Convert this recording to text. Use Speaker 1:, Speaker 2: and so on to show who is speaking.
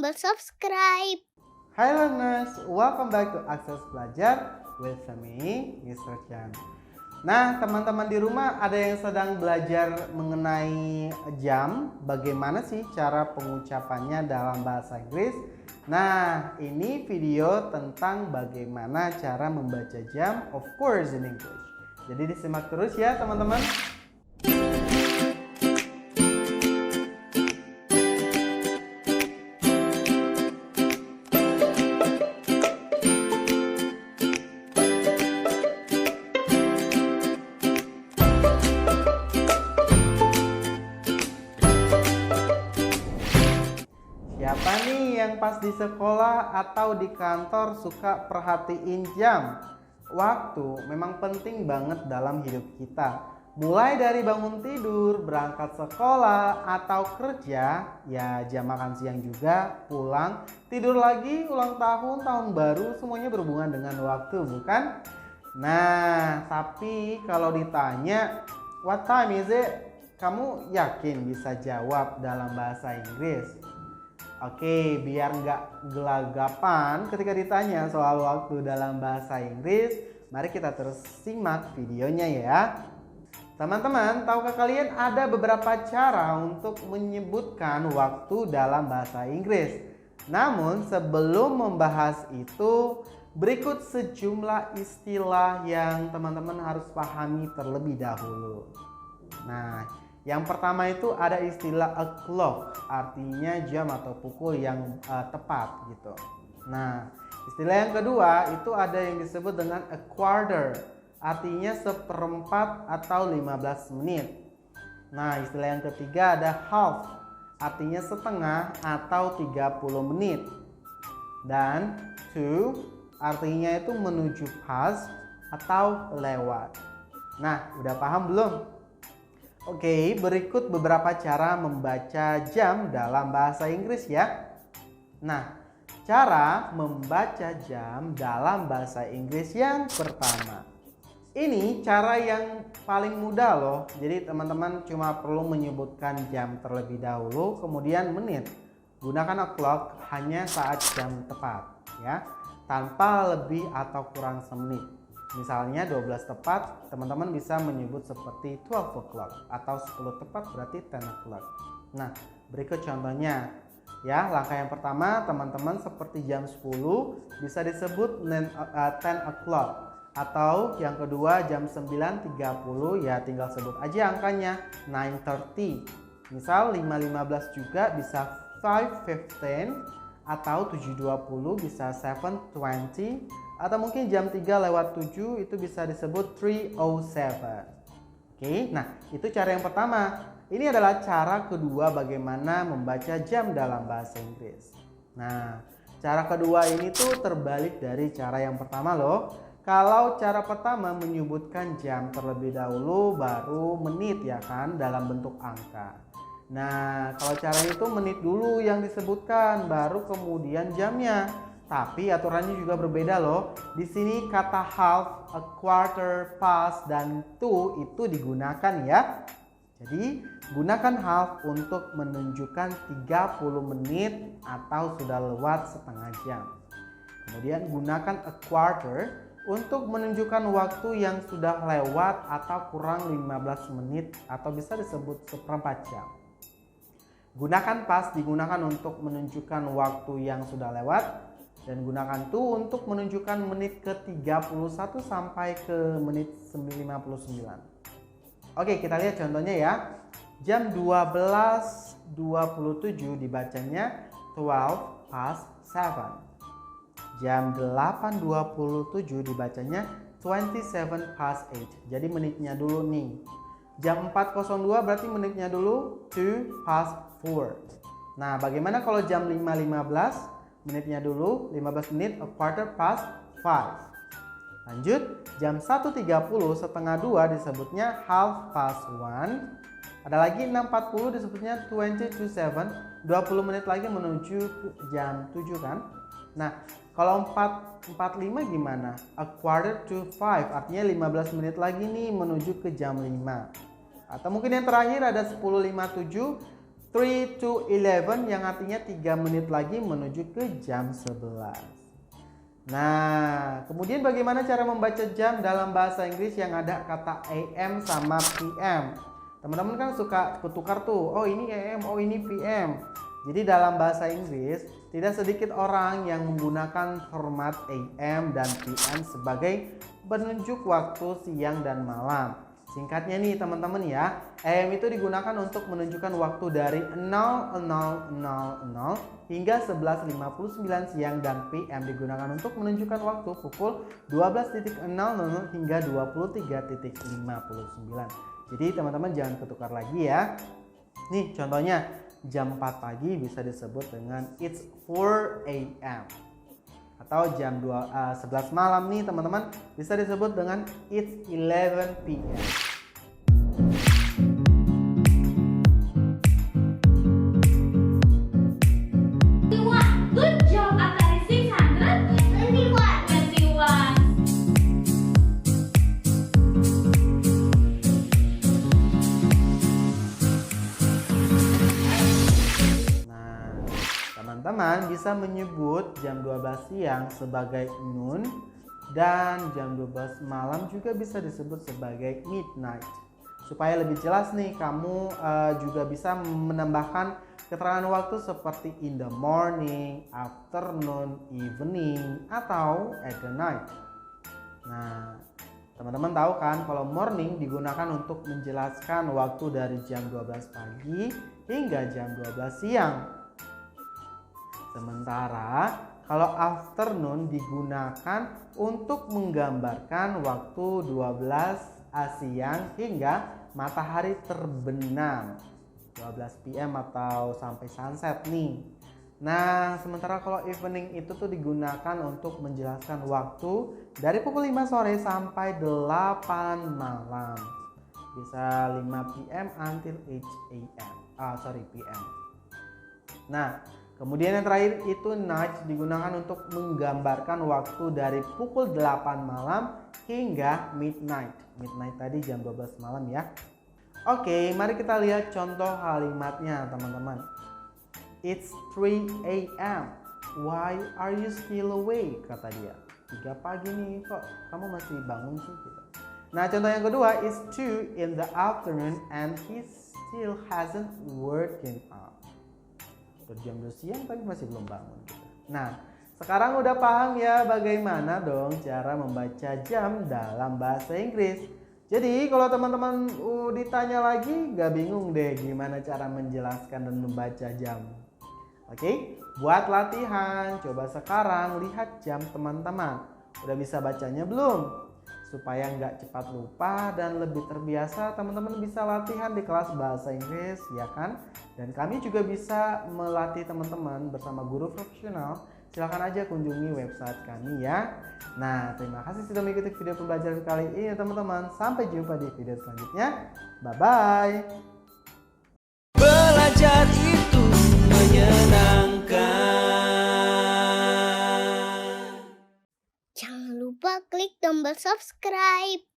Speaker 1: tombol subscribe.
Speaker 2: Hi learners, welcome back to Akses Belajar with me, Mr. Chan. Nah, teman-teman di rumah ada yang sedang belajar mengenai jam, bagaimana sih cara pengucapannya dalam bahasa Inggris? Nah, ini video tentang bagaimana cara membaca jam, of course in English. Jadi disimak terus ya teman-teman. Siapa nih yang pas di sekolah atau di kantor suka perhatiin jam? Waktu memang penting banget dalam hidup kita. Mulai dari bangun tidur, berangkat sekolah, atau kerja, ya jam makan siang juga, pulang, tidur lagi, ulang tahun, tahun baru, semuanya berhubungan dengan waktu, bukan? Nah, tapi kalau ditanya, what time is it? Kamu yakin bisa jawab dalam bahasa Inggris? Oke, biar nggak gelagapan ketika ditanya soal waktu dalam bahasa Inggris, mari kita terus simak videonya ya. Teman-teman, tahukah kalian ada beberapa cara untuk menyebutkan waktu dalam bahasa Inggris? Namun sebelum membahas itu, berikut sejumlah istilah yang teman-teman harus pahami terlebih dahulu. Nah, yang pertama itu ada istilah o'clock, artinya jam atau pukul yang tepat gitu. Nah, istilah yang kedua itu ada yang disebut dengan a quarter, artinya seperempat atau 15 menit. Nah, istilah yang ketiga ada half, artinya setengah atau 30 menit. Dan to, artinya itu menuju pas atau lewat. Nah, udah paham belum? Oke, berikut beberapa cara membaca jam dalam bahasa Inggris ya. Nah, cara membaca jam dalam bahasa Inggris yang pertama. Ini cara yang paling mudah loh. Jadi teman-teman cuma perlu menyebutkan jam terlebih dahulu, kemudian menit. Gunakan o'clock hanya saat jam tepat ya, tanpa lebih atau kurang semenit. Misalnya 12 tepat, teman-teman bisa menyebut seperti 12 o'clock atau 10 tepat berarti 10 o'clock. Nah, berikut contohnya. Ya, langkah yang pertama teman-teman seperti jam 10 bisa disebut 10 o'clock. Atau yang kedua jam 9.30 ya tinggal sebut aja angkanya 9:30. Misal 5.15 juga bisa 5:15 atau 7.20 bisa 7:20. Atau mungkin jam 3:07 itu bisa disebut 3:07. Oke, nah itu cara yang pertama. Ini adalah cara kedua bagaimana membaca jam dalam bahasa Inggris. Nah, cara kedua ini tuh terbalik dari cara yang pertama loh. Kalau cara pertama menyebutkan jam terlebih dahulu baru menit ya kan dalam bentuk angka. Nah, kalau cara itu menit dulu yang disebutkan baru kemudian jamnya. Tapi aturannya juga berbeda loh. Di sini kata half, a quarter, past, dan to itu digunakan ya. Jadi gunakan half untuk menunjukkan 30 menit atau sudah lewat setengah jam. Kemudian gunakan a quarter untuk menunjukkan waktu yang sudah lewat atau kurang 15 menit atau bisa disebut seperempat jam. Gunakan past digunakan untuk menunjukkan waktu yang sudah lewat. Dan gunakan to untuk menunjukkan menit ke 31 sampai ke menit 59. Oke, kita lihat contohnya ya. Jam 12.27 dibacanya 12 past 7. Jam 8.27 dibacanya 27 past 8. Jadi menitnya dulu nih. Jam 4.02 berarti menitnya dulu 2 past 4. Nah, bagaimana kalau jam 5.15? Menitnya dulu 15 menit, a quarter past 5. Lanjut, jam 1.30 setengah 2 disebutnya half past 1. Ada lagi 6.40 disebutnya 20 to 7. 20 menit lagi menuju jam 7 kan. Nah, kalau 4.45 gimana? A quarter to 5, artinya 15 menit lagi nih menuju ke jam 5. Atau mungkin yang terakhir ada 10.57. 3 to 11 yang artinya 3 menit lagi menuju ke jam 11. Nah, kemudian bagaimana cara membaca jam dalam bahasa Inggris yang ada kata AM sama PM? Teman-teman kan suka ketukar tuh, oh ini AM, oh ini PM. Jadi dalam bahasa Inggris, tidak sedikit orang yang menggunakan format AM dan PM sebagai penunjuk waktu siang dan malam. Singkatnya nih teman-teman ya, AM itu digunakan untuk menunjukkan waktu dari 00.00 hingga 11.59 siang, dan PM digunakan untuk menunjukkan waktu pukul 12.00 hingga 23.59. Jadi teman-teman jangan ketukar lagi ya. Nih contohnya, jam 4 pagi bisa disebut dengan it's 4 AM. Atau jam 11 malam nih teman-teman bisa disebut dengan it's 11 PM.
Speaker 1: Good job, Atari 621.
Speaker 2: Teman-teman bisa menyebut jam 12 siang sebagai noon dan jam 12 malam juga bisa disebut sebagai midnight. Supaya lebih jelas nih, kamu juga bisa menambahkan keterangan waktu seperti in the morning, afternoon, evening, atau at the night. Nah, teman-teman tahu kan kalau morning digunakan untuk menjelaskan waktu dari jam 12 pagi hingga jam 12 siang. Sementara kalau afternoon digunakan untuk menggambarkan waktu 12 siang hingga matahari terbenam, 12 PM atau sampai sunset nih. Nah, sementara kalau evening itu tuh digunakan untuk menjelaskan waktu dari pukul 5 sore sampai 8 malam. Bisa 5 PM until 8 PM. Nah, kemudian yang terakhir itu night digunakan untuk menggambarkan waktu dari pukul 8 malam hingga midnight. Midnight tadi jam 12 malam ya. Oke, mari kita lihat contoh kalimatnya teman-teman. It's 3 AM. Why are you still awake? Kata dia. 3 pagi nih, kok kamu masih bangun sih? Gitu. Nah, contoh yang kedua, it's 2 in the afternoon and he still hasn't woken up. Udah jam 2 siang tapi masih belum bangun gitu. Nah, sekarang udah paham ya bagaimana dong cara membaca jam dalam bahasa Inggris. Jadi kalau teman-teman ditanya lagi, gak bingung deh gimana cara menjelaskan dan membaca jam. Oke, buat latihan, coba sekarang lihat jam teman-teman. Udah bisa bacanya belum? Supaya nggak cepat lupa dan lebih terbiasa, teman-teman bisa latihan di kelas bahasa Inggris, ya kan? Dan kami juga bisa melatih teman-teman bersama guru profesional. Silahkan aja kunjungi website kami ya. Nah, terima kasih sudah mengikuti video pembelajaran kali ini teman-teman. Sampai jumpa di video selanjutnya. Bye-bye.
Speaker 3: Belajar itu menyenangkan.
Speaker 4: Jangan lupa klik tombol subscribe.